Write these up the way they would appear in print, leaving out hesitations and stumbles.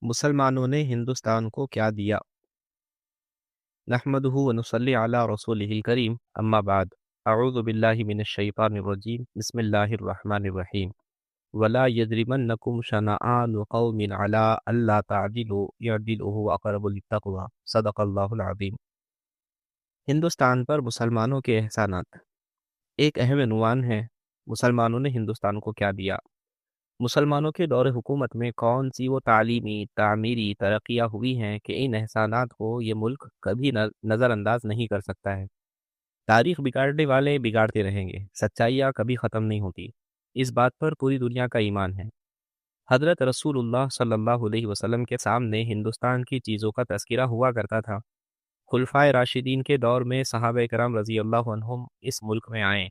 مسلمانوں نے ہندوستان کو کیا دیا؟ نحمدہ و نصلی علی رسولہ الکریم، اما بعد، اعوذ باللہ من الشیطان الرجیم، بسم اللہ الرحمن الرحیم۔ ولا یجرمنکم شنآن قوم علی الا تعدلوا اعدلوا هو اقرب للتقوی، صدق اللہ العظیم۔ ہندوستان پر مسلمانوں کے احسانات ایک اہم عنوان ہے۔ مسلمانوں نے ہندوستان کو کیا دیا؟ مسلمانوں کے دور حکومت میں کون سی وہ تعلیمی تعمیری ترقیاں ہوئی ہیں کہ ان احسانات کو یہ ملک کبھی نظر انداز نہیں کر سکتا ہے۔ تاریخ بگاڑنے والے بگاڑتے رہیں گے، سچائیاں کبھی ختم نہیں ہوتی، اس بات پر پوری دنیا کا ایمان ہے۔ حضرت رسول اللہ صلی اللہ علیہ وسلم کے سامنے ہندوستان کی چیزوں کا تذکرہ ہوا کرتا تھا۔ خلفائے راشدین کے دور میں صحابہ کرام رضی اللہ عنہم اس ملک میں آئے۔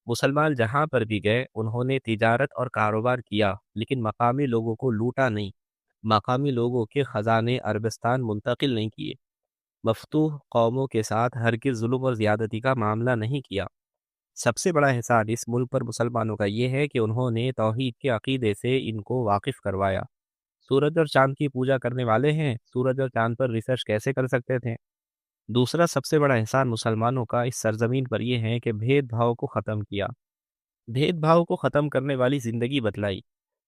مسلمان جہاں پر بھی گئے انہوں نے تجارت اور کاروبار کیا، لیکن مقامی لوگوں کو لوٹا نہیں، مقامی لوگوں کے خزانے عربستان منتقل نہیں کیے، مفتوح قوموں کے ساتھ ہرگز ظلم اور زیادتی کا معاملہ نہیں کیا۔ سب سے بڑا احسان اس ملک پر مسلمانوں کا یہ ہے کہ انہوں نے توحید کے عقیدے سے ان کو واقف کروایا۔ سورج اور چاند کی پوجا کرنے والے ہیں، سورج اور چاند پر ریسرچ کیسے کر سکتے تھے؟ دوسرا سب سے بڑا احسان مسلمانوں کا اس سرزمین پر یہ ہے کہ بھید بھاؤ کو ختم کیا، بھید بھاؤ کو ختم کرنے والی زندگی بتلائی۔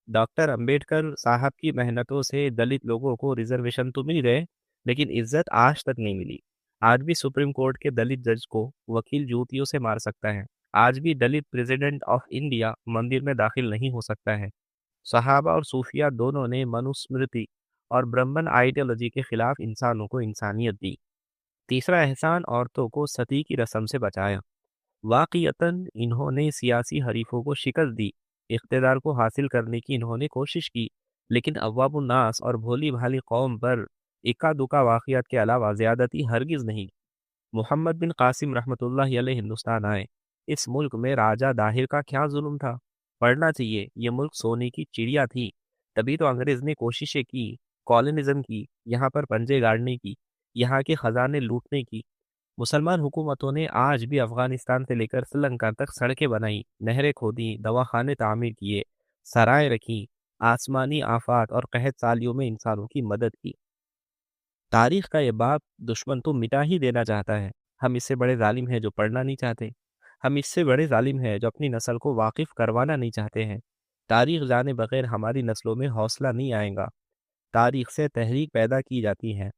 ڈاکٹر امبیڈکر صاحب کی محنتوں سے دلت لوگوں کو ریزرویشن تو مل گئے، لیکن عزت آج تک نہیں ملی۔ آج بھی سپریم کورٹ کے دلت جج کو وکیل جوتیوں سے مار سکتا ہے، آج بھی دلت پریزیڈنٹ آف انڈیا مندر میں داخل نہیں ہو سکتا ہے۔ صحابہ اور صوفیہ دونوں نے منوسمرتی اور برہمن آئیڈیالوجی کے خلاف انسانوں کو انسانیت دی۔ تیسرا احسان عورتوں کو ستی کی رسم سے بچایا۔ واقعتاً انہوں نے سیاسی حریفوں کو شکست دی، اقتدار کو حاصل کرنے کی انہوں نے کوشش کی، لیکن عوام الناس اور بھولی بھالی قوم پر اکا دکا واقعات کے علاوہ زیادتی ہرگز نہیں۔ محمد بن قاسم رحمۃ اللہ علیہ ہندوستان آئے۔ اس ملک میں راجہ داہر کا کیا ظلم تھا؟ پڑھنا چاہیے، یہ ملک سونے کی چڑیا تھی، تبھی تو انگریز نے کوششیں کی، کالونزم کی، یہاں پر پنجے گاڑنے کی، یہاں کے خزانے لوٹنے کی۔ مسلمان حکومتوں نے آج بھی افغانستان سے لے کر سری لنکا تک سڑکیں بنائی، نہریں کھودی، دواخانے تعمیر کیے، سرائیں رکھی، آسمانی آفات اور قحط سالیوں میں انسانوں کی مدد کی۔ تاریخ کا یہ باب دشمن تو مٹا ہی دینا چاہتا ہے۔ ہم اس سے بڑے ظالم ہیں جو پڑھنا نہیں چاہتے، ہم اس سے بڑے ظالم ہیں جو اپنی نسل کو واقف کروانا نہیں چاہتے ہیں۔ تاریخ جانے بغیر ہماری نسلوں میں حوصلہ نہیں آئے گا۔ تاریخ سے تحریک پیدا کی جاتی ہے۔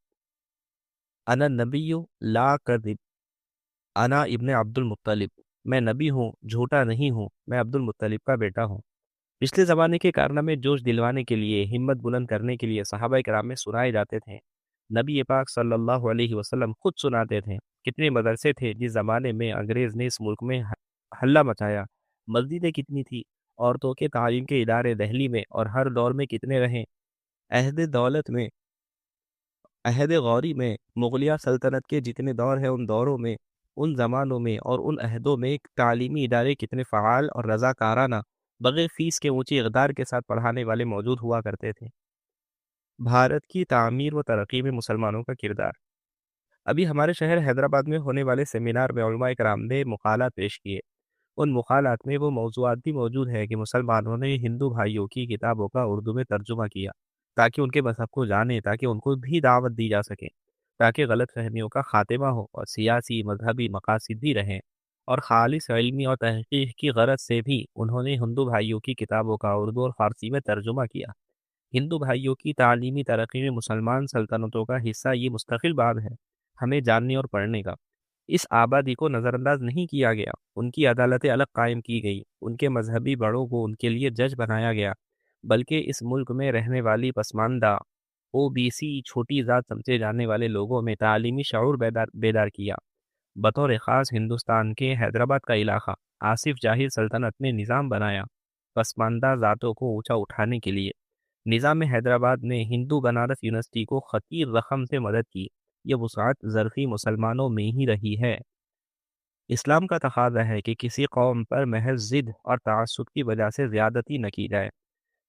انا نبی لا کذب، انا ابن عبد المطلب، میں نبی ہوں، جھوٹا نہیں ہوں، میں عبد المطلب کا بیٹا ہوں۔ پچھلے زمانے کے کارنامے جوش دلوانے کے لیے، ہمت بلند کرنے کے لیے صحابہ کرام میں سنائے جاتے تھے۔ نبی پاک صلی اللہ علیہ وسلم خود سناتے تھے۔ کتنے مدرسے تھے جس زمانے میں انگریز نے اس ملک میں ہلہ مچایا، مسجدیں کتنی تھی، عورتوں کے تعلیم کے ادارے دہلی میں اور ہر دور میں کتنے رہے۔ عہد دولت میں، عہد غوری میں، مغلیہ سلطنت کے جتنے دور ہیں ان دوروں میں، ان زمانوں میں اور ان عہدوں میں تعلیمی ادارے کتنے فعال اور رضاکارانہ بغیر فیس کے اونچی اقدار کے ساتھ پڑھانے والے موجود ہوا کرتے تھے۔ بھارت کی تعمیر و ترقی میں مسلمانوں کا کردار۔ ابھی ہمارے شہر حیدرآباد میں ہونے والے سیمینار میں علماء کرام نے مقالات پیش کیے۔ ان مقالات میں وہ موضوعات بھی موجود ہے کہ مسلمانوں نے ہندو بھائیوں کی کتابوں کا اردو میں ترجمہ کیا تاکہ ان کے مذہب کو جانیں، تاکہ ان کو بھی دعوت دی جا سکے، تاکہ غلط فہمیوں کا خاتمہ ہو اور سیاسی مذہبی مقاصد بھی رہیں۔ اور خالص علمی اور تحقیق کی غرض سے بھی انہوں نے ہندو بھائیوں کی کتابوں کا اردو اور فارسی میں ترجمہ کیا۔ ہندو بھائیوں کی تعلیمی ترقی میں مسلمان سلطنتوں کا حصہ یہ مستقل باب ہے، ہمیں جاننے اور پڑھنے کا۔ اس آبادی کو نظر انداز نہیں کیا گیا، ان کی عدالتیں الگ قائم کی گئی، ان کے مذہبی بڑوں کو ان کے لیے جج بنایا گیا، بلکہ اس ملک میں رہنے والی پسماندہ او بی سی چھوٹی ذات سمجھے جانے والے لوگوں میں تعلیمی شعور بیدار کیا۔ بطور خاص ہندوستان کے حیدرآباد کا علاقہ آصف جاہی سلطنت نے نظام بنایا پسماندہ ذاتوں کو اونچا اٹھانے کے لیے۔ نظام حیدرآباد نے ہندو بنارس یونیورسٹی کو خطیر رقم سے مدد کی۔ یہ وسعت ظرفی مسلمانوں میں ہی رہی ہے۔ اسلام کا تقاضا ہے کہ کسی قوم پر محض ضد اور تعصب کی وجہ سے زیادتی نہ کی جائے۔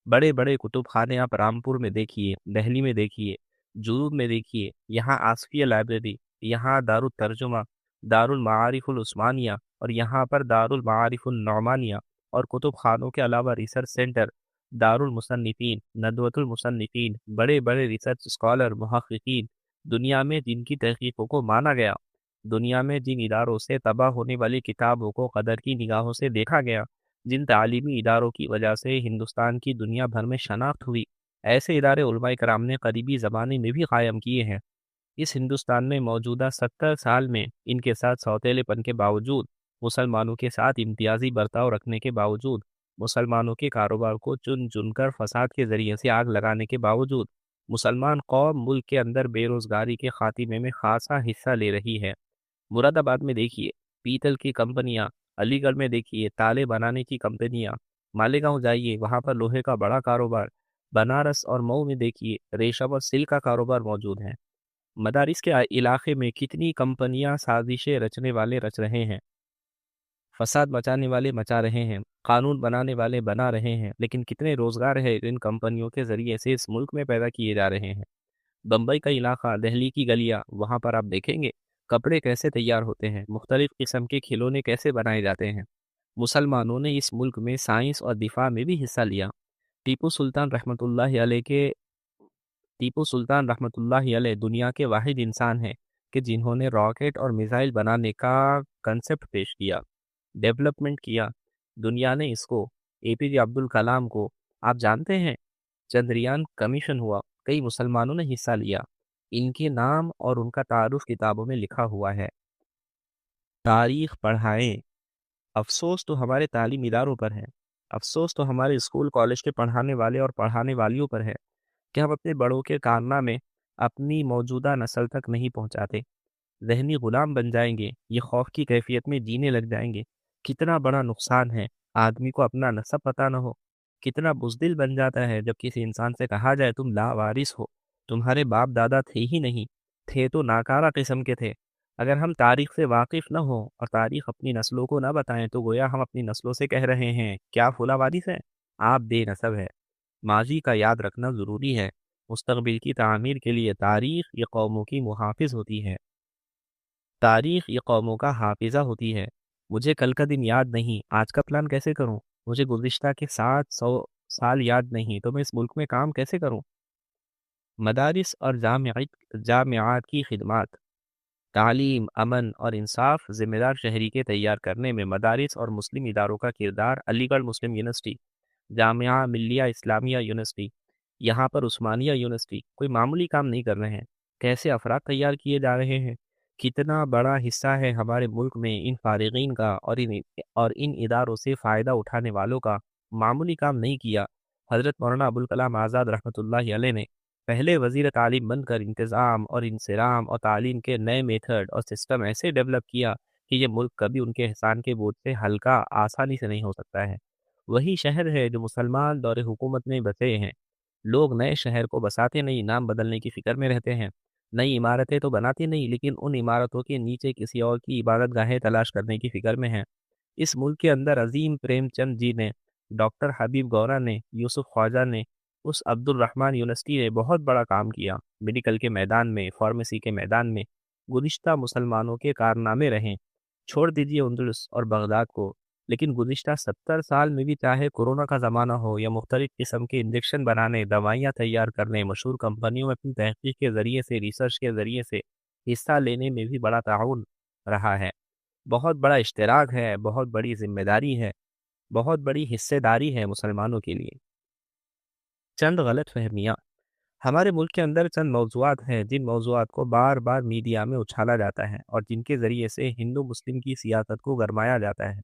بڑے بڑے کتب خانے آپ رامپور میں دیکھیے، دہلی میں دیکھیے، جنوب میں دیکھیے، یہاں آصفیہ لائبریری، یہاں دارالترجمہ، دارالمعارف العثمانیہ اور یہاں پر دارالمعارف النعمانیہ اور کتب خانوں کے علاوہ ریسرچ سینٹر دارالمصنفین، ندوۃ المصنفین، بڑے بڑے ریسرچ اسکالر، محققین، دنیا میں جن کی تحقیقوں کو مانا گیا، دنیا میں جن اداروں سے تباہ ہونے والی کتابوں کو قدر کی نگاہوں سے دیکھا گیا، جن تعلیمی اداروں کی وجہ سے ہندوستان کی دنیا بھر میں شناخت ہوئی، ایسے ادارے علماء کرام نے قریبی زمانے میں بھی قائم کیے ہیں۔ اس ہندوستان میں موجودہ 70 سال میں ان کے ساتھ سوتیلے پن کے باوجود، مسلمانوں کے ساتھ امتیازی برتاؤ رکھنے کے باوجود، مسلمانوں کے کاروبار کو چن چن کر فساد کے ذریعے سے آگ لگانے کے باوجود، مسلمان قوم ملک کے اندر بے روزگاری کے خاتمے میں خاصا حصہ لے رہی ہے۔ مراد آباد میں دیکھیے پیتل کی کمپنیاں، علی گڑھ میں دیکھیے تالے بنانے کی کمپنیاں، مالیگاؤں جائیے وہاں پر لوہے کا بڑا کاروبار، بنارس اور مئو میں دیکھیے ریشم اور سلک کا کاروبار موجود ہے۔ مدارس کے علاقے میں کتنی کمپنیاں سازشیں رچنے والے رچ رہے ہیں، فساد مچانے والے مچا رہے ہیں، قانون بنانے والے بنا رہے ہیں، لیکن کتنے روزگار ہے ان کمپنیوں کے ذریعے سے اس ملک میں پیدا کیے جا رہے ہیں۔ بمبئی کا علاقہ، دہلی کی گلیاں، وہاں پر آپ دیکھیں گے کپڑے کیسے تیار ہوتے ہیں، مختلف قسم کے کھلونے کیسے بنائے جاتے ہیں۔ مسلمانوں نے اس ملک میں سائنس اور دفاع میں بھی حصہ لیا۔ ٹیپو سلطان رحمۃ اللہ علیہ کے ٹیپو سلطان رحمۃ اللہ علیہ دنیا کے واحد انسان ہیں کہ جنہوں نے راکٹ اور میزائل بنانے کا کنسپٹ پیش کیا، ڈیولپمنٹ کیا۔ دنیا نے اس کو، اے پی جے عبد الکلام کو، آپ جانتے ہیں چندریان کمیشن ہوا، کئی مسلمانوں نے حصہ لیا۔ ان کے نام اور ان کا تعارف کتابوں میں لکھا ہوا ہے۔ تاریخ پڑھائیں۔ افسوس تو ہمارے تعلیم اداروں پر ہے، افسوس تو ہمارے اسکول کالج کے پڑھانے والے اور پڑھانے والیوں پر ہے کہ ہم اپنے بڑوں کے کارنامے اپنی موجودہ نسل تک نہیں پہنچاتے۔ ذہنی غلام بن جائیں گے، یہ خوف کی کیفیت میں جینے لگ جائیں گے۔ کتنا بڑا نقصان ہے آدمی کو اپنا نسب پتہ نہ ہو۔ کتنا بزدل بن جاتا ہے جب کسی انسان سے کہا جائے تم لاوارث ہو، تمہارے باپ دادا تھے ہی نہیں، تھے تو ناکارہ قسم کے تھے۔ اگر ہم تاریخ سے واقف نہ ہوں اور تاریخ اپنی نسلوں کو نہ بتائیں تو گویا ہم اپنی نسلوں سے کہہ رہے ہیں کیا فلاں وارث ہے، آپ بے نسب ہے۔ ماضی کا یاد رکھنا ضروری ہے۔ مستقبل کی تعمیر کے لیے تاریخ یہ قوموں کی محافظ ہوتی ہے، تاریخ یہ قوموں کا حافظہ ہوتی ہے۔ مجھے کل کا دن یاد نہیں، آج کا پلان کیسے کروں؟ مجھے گزشتہ کے 700 سال یاد نہیں تو میں اس ملک میں کام کیسے کروں؟ مدارس اور جامعات کی خدمات، تعلیم، امن اور انصاف ذمہ دار شہری کے تیار کرنے میں مدارس اور مسلم اداروں کا کردار۔ علی گڑھ مسلم یونیورسٹی، جامعہ ملیہ اسلامیہ یونیورسٹی، یہاں پر عثمانیہ یونیورسٹی کوئی معمولی کام نہیں کر رہے ہیں۔ کیسے افراد تیار کیے جا رہے ہیں، کتنا بڑا حصہ ہے ہمارے ملک میں ان فارغین کا اور ان اداروں سے فائدہ اٹھانے والوں کا۔ معمولی کام نہیں کیا۔ حضرت مولانا ابوالکلام آزاد رحمۃ اللہ علیہ نے پہلے وزیر تعلیم بن کر انتظام اور انصرام اور تعلیم کے نئے میتھڈ اور سسٹم ایسے ڈیولپ کیا کہ یہ ملک کبھی ان کے احسان کے بوجھ سے ہلکا آسانی سے نہیں ہو سکتا ہے۔ وہی شہر ہے جو مسلمان دور حکومت میں بسے ہیں۔ لوگ نئے شہر کو بساتے نہیں، نام بدلنے کی فکر میں رہتے ہیں۔ نئی عمارتیں تو بناتے نہیں، لیکن ان عمارتوں کے نیچے کسی اور کی عبادت گاہیں تلاش کرنے کی فکر میں ہیں۔ اس ملک کے اندر عظیم پریم چند جی نے، ڈاکٹر حبیب گورا نے، یوسف خواجہ نے، اس عبد الرحمن یونیورسٹی نے بہت بڑا کام کیا میڈیکل کے میدان میں، فارمیسی کے میدان میں۔ گزشتہ مسلمانوں کے کارنامے رہیں، چھوڑ دیجیے اندلس اور بغداد کو، لیکن گزشتہ 70 سال میں بھی چاہے کورونا کا زمانہ ہو یا مختلف قسم کے انجیکشن بنانے، دوائیاں تیار کرنے، مشہور کمپنیوں میں اپنی تحقیق کے ذریعے سے، ریسرچ کے ذریعے سے حصہ لینے میں بھی بڑا تعاون رہا ہے۔ بہت بڑا اشتراک ہے، بہت بڑی ذمہ داری ہے، بہت بڑی حصے داری ہے مسلمانوں کے لیے۔ چند غلط فہمیاں، ہمارے ملک کے اندر چند موضوعات ہیں جن موضوعات کو بار بار میڈیا میں اچھالا جاتا ہے اور جن کے ذریعے سے ہندو مسلم کی سیاست کو گرمایا جاتا ہے،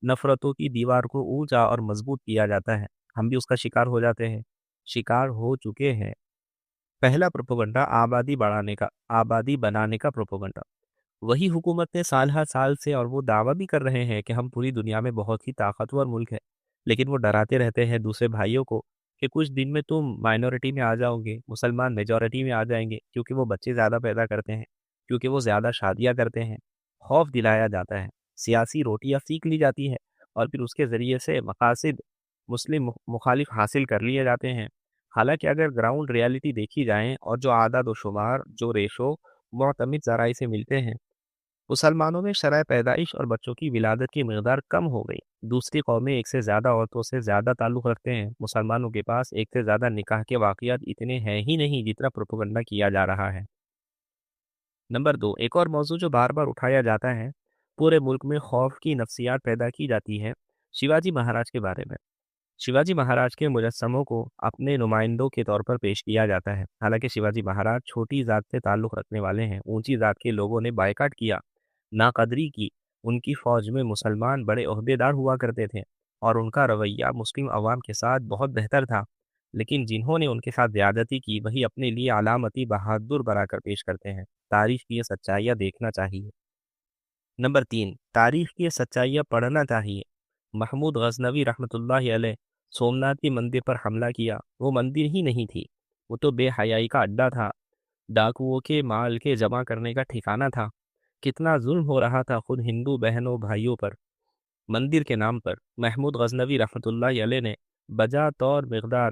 نفرتوں کی دیوار کو اونچا اور مضبوط کیا جاتا ہے۔ ہم بھی اس کا شکار ہو جاتے ہیں، شکار ہو چکے ہیں۔ پہلا پروپیگنڈا آبادی بنانے کا پروپیگنڈا۔ وہی حکومت نے سال ہر سال سے، اور وہ دعویٰ بھی کر رہے ہیں کہ ہم پوری دنیا میں بہت ہی طاقتور ملک ہے، لیکن وہ ڈراتے رہتے ہیں دوسرے بھائیوں کو کہ کچھ دن میں تم مائنورٹی میں آ جاؤ گے، مسلمان میجورٹی میں آ جائیں گے، کیونکہ وہ بچے زیادہ پیدا کرتے ہیں، کیونکہ وہ زیادہ شادیاں کرتے ہیں۔ خوف دلایا جاتا ہے، سیاسی روٹیاں سیکھ لی جاتی ہے، اور پھر اس کے ذریعے سے مقاصد مسلم مخالف حاصل کر لیے جاتے ہیں۔ حالانکہ اگر گراؤنڈ ریالٹی دیکھی جائیں اور جو اعداد و شمار، جو ریشو معتمد ذرائع سے ملتے ہیں، مسلمانوں میں شرح پیدائش اور بچوں کی ولادت کی مقدار کم ہو گئی، دوسری قومیں ایک سے زیادہ عورتوں سے زیادہ تعلق رکھتے ہیں، مسلمانوں کے پاس ایک سے زیادہ نکاح کے واقعات اتنے ہیں ہی نہیں جتنا پروپیگنڈا کیا جا رہا ہے۔ نمبر 2، ایک اور موضوع جو بار بار اٹھایا جاتا ہے، پورے ملک میں خوف کی نفسیات پیدا کی جاتی ہے، شیواجی مہاراج کے بارے میں۔ شیواجی مہاراج کے مجسموں کو اپنے نمائندوں کے طور پر پیش کیا جاتا ہے، حالانکہ شیواجی مہاراج چھوٹی ذات سے تعلق رکھنے والے ہیں۔ اونچی ذات کے لوگوں نے بائیکاٹ کیا، ناقدری کی۔ ان کی فوج میں مسلمان بڑے عہدیدار ہوا کرتے تھے اور ان کا رویہ مسلم عوام کے ساتھ بہت بہتر تھا، لیکن جنہوں نے ان کے ساتھ زیادتی کی وہی اپنے لیے علامتی بہادر بنا کر پیش کرتے ہیں۔ تاریخ کی یہ سچائیاں دیکھنا چاہیے۔ نمبر 3، تاریخ کی یہ سچائیاں پڑھنا چاہیے۔ محمود غزنوی رحمۃ اللہ علیہ سومناتھ کے مندر پر حملہ کیا، وہ مندر ہی نہیں تھی، وہ تو بے حیائی کا اڈا تھا، ڈاکوؤں کے مال کے جمع کرنے کا ٹھکانہ تھا۔ کتنا ظلم ہو رہا تھا خود ہندو بہنوں بھائیوں پر، مندر کے نام پر۔ محمود غزنوی رحمۃ اللہ علیہ نے بجا طور مقدار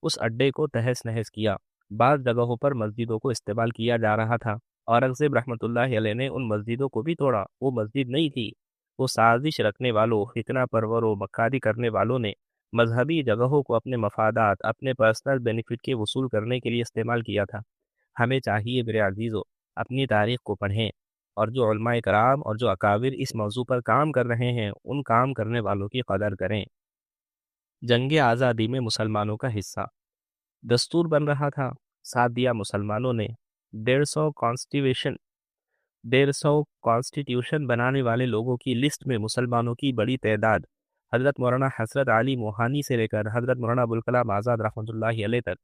اس اڈے کو تہس نہس کیا۔ بعض جگہوں پر مسجدوں کو استعمال کیا جا رہا تھا، اورنگزیب رحمۃ اللہ علیہ نے ان مسجدوں کو بھی توڑا۔ وہ مسجد نہیں تھی، وہ سازش رکھنے والوں، فتنہ پروروں، مکاری کرنے والوں نے مذہبی جگہوں کو اپنے مفادات، اپنے پرسنل بینیفٹ کے وصول کرنے کے لیے استعمال کیا تھا۔ ہمیں چاہیے میرے عزیزو، اپنی تاریخ کو پڑھیں، اور جو علماء کرام اور جو اکابر اس موضوع پر کام کر رہے ہیں ان کام کرنے والوں کی قدر کریں۔ جنگ آزادی میں مسلمانوں کا حصہ دستور بن رہا تھا، ساتھ دیا مسلمانوں نے۔ 150 کانسٹیٹیوشن بنانے والے لوگوں کی لسٹ میں مسلمانوں کی بڑی تعداد، حضرت مولانا حضرت علی موہانی سے لے کر حضرت مولانا ابوالکلام آزاد رحمۃ اللہ علیہ تک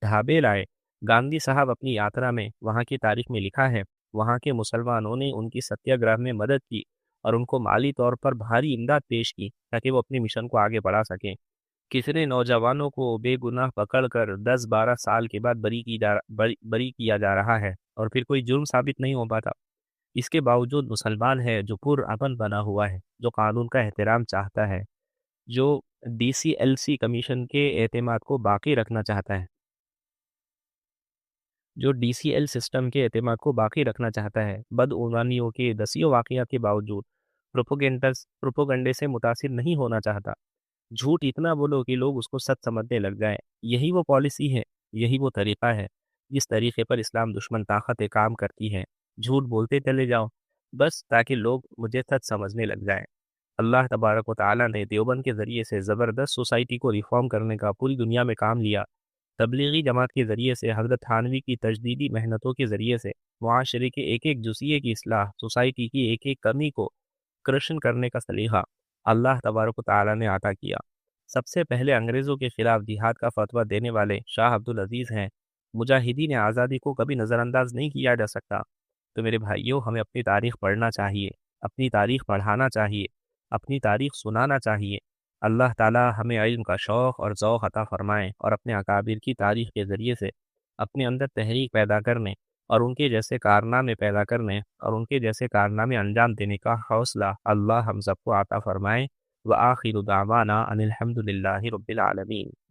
ڈھابے لائے۔ گاندھی صاحب اپنی یاترا میں وہاں کی تاریخ میں لکھا ہے، وہاں کے مسلمانوں نے ان کی ستیہ گرہ میں مدد کی اور ان کو مالی طور پر بھاری امداد پیش کی تاکہ وہ اپنی مشن کو آگے بڑھا سکیں۔ کتنے نوجوانوں کو بے گناہ پکڑ کر 10-12 سال کے بعد بری کیا جا رہا ہے اور پھر کوئی جرم ثابت نہیں ہو پاتا۔ اس کے باوجود مسلمان ہے جو پر امن بنا ہوا ہے، جو قانون کا احترام چاہتا ہے، جو DCLC کمیشن کے اعتماد کو باقی رکھنا چاہتا ہے، جو DCL سسٹم کے اعتماد کو باقی رکھنا چاہتا ہے، بدعنوانیوں کے دسیوں واقعات کے باوجود پروپوگنڈے سے متاثر نہیں ہونا چاہتا۔ جھوٹ اتنا بولو کہ لوگ اس کو سچ سمجھنے لگ جائیں۔ یہی وہ پالیسی ہے، یہی وہ طریقہ ہے جس طریقے پر اسلام دشمن طاقتیں کام کرتی ہیں۔ جھوٹ بولتے چلے جاؤ بس تاکہ لوگ مجھے سچ سمجھنے لگ جائیں۔ اللہ تبارک و تعالیٰ نے دیوبند کے ذریعے سے زبردست سوسائٹی کو ریفارم کرنے کا پوری دنیا میں کام لیا۔ تبلیغی جماعت کے ذریعے سے، حضرت تھانوی کی تجدیدی محنتوں کے ذریعے سے معاشرے کے ایک ایک جزئیے کی اصلاح، سوسائٹی کی ایک ایک کمی کو کرشن کرنے کا سلیقہ اللہ تبارک و تعالیٰ نے عطا کیا۔ سب سے پہلے انگریزوں کے خلاف جہاد کا فتویٰ دینے والے شاہ عبدالعزیز ہیں۔ مجاہدین آزادی کو کبھی نظر انداز نہیں کیا جا سکتا۔ تو میرے بھائیوں، ہمیں اپنی تاریخ پڑھنا چاہیے، اپنی تاریخ پڑھانا چاہیے، اپنی تاریخ سنانا چاہیے۔ اللہ تعالیٰ ہمیں علم کا شوق اور ذوق عطا فرمائیں اور اپنے اکابر کی تاریخ کے ذریعے سے اپنے اندر تحریک پیدا کرنے اور ان کے جیسے کارنامے پیدا کرنے اور ان کے جیسے کارنامے انجام دینے کا حوصلہ اللہ ہم سب کو عطا فرمائیں۔ وآخر دعوانا ان الحمد للہ رب العالمین۔